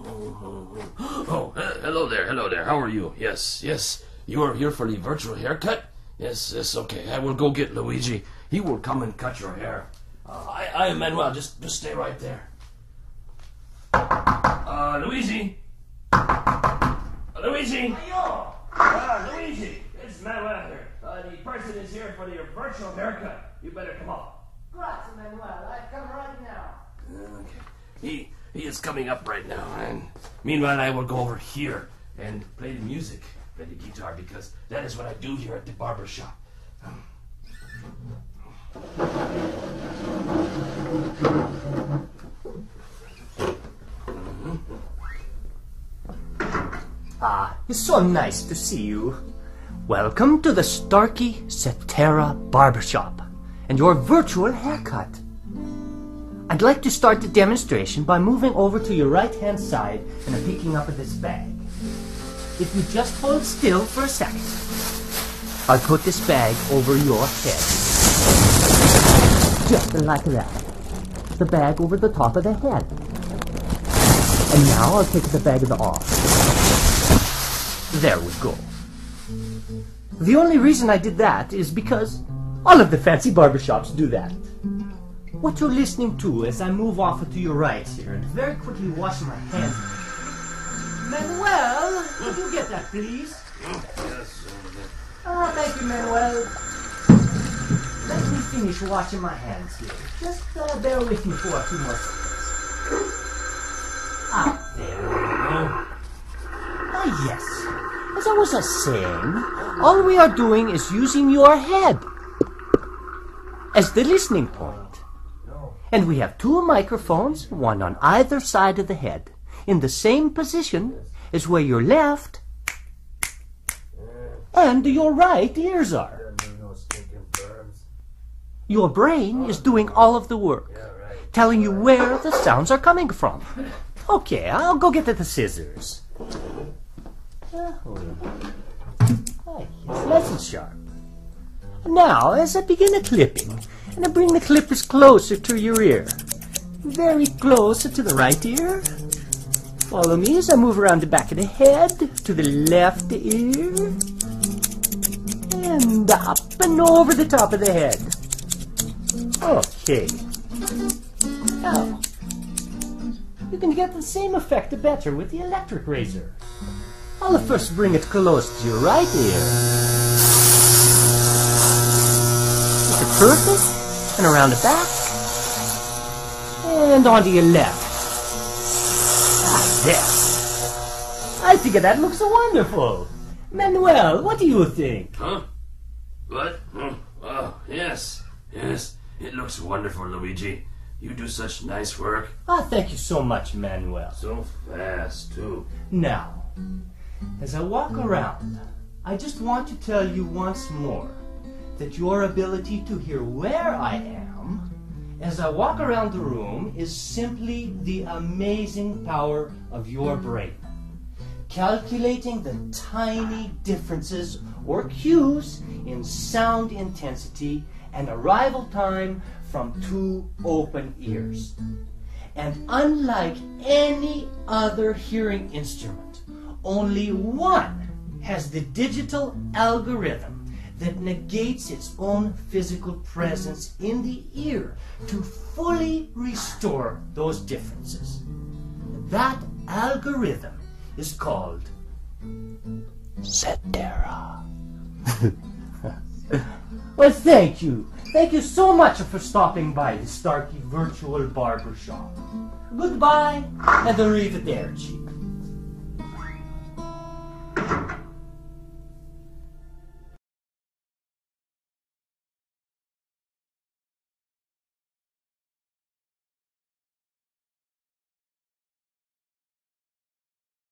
Oh, hello there. How are you? Yes. You're here for the virtual haircut? Yes, okay. I will go get Luigi. He will come and cut your hair. I am Manuel. Just stay right there. Luigi? Luigi? Luigi, it's Manuel here. The person is here for your virtual haircut. You better come up. Grazie, Manuel. I come right now. Okay. He is coming up right now, and meanwhile I will go over here and play the music, play the guitar, because that is what I do here at the barber shop. It's so nice to see you. Welcome to the Starkey Cetera Barbershop and your virtual haircut. I'd like to start the demonstration by moving over to your right-hand side and picking up this bag. If you just hold still for a second, I'll put this bag over your head. Just like that. The bag over the top of the head. And now I'll take the bag off. There we go. The only reason I did that is because all of the fancy barbershops do that. What you're listening to as I move off to your right here and very quickly wash my hands. Manuel, could you get that, please? Yes. Thank you, Manuel. Let me finish washing my hands here. Just bear with me for a few more seconds. There we go. Yes. As I was saying, all we are doing is using your head as the listening point. And we have two microphones, one on either side of the head, in the same position as where your left and your right ears are. Your brain is doing all of the work, telling you where the sounds are coming from. Okay, I'll go get the scissors. It's nice and sharp. Now, as I begin the clipping, and I bring the clippers closer to your ear, very close to the right ear. Follow me as I move around the back of the head to the left ear, and up and over the top of the head. Okay. Now, you can get the same effect better with the electric razor. I'll first bring it close to your right ear. It's perfect. And around the back, and onto your left. There. I think that looks wonderful. Manuel, what do you think? Huh? What? Oh, yes. It looks wonderful, Luigi. You do such nice work. Thank you so much, Manuel. So fast, too. Now, as I walk around, I just want to tell you once more that your ability to hear where I am as I walk around the room is simply the amazing power of your brain, calculating the tiny differences or cues in sound intensity and arrival time from two open ears. And unlike any other hearing instrument, only one has the digital algorithm that negates its own physical presence in the ear to fully restore those differences. That algorithm is called Cetera. Well, thank you. Thank you so much for stopping by the Starkey Virtual Barbershop. Goodbye and arrivederci.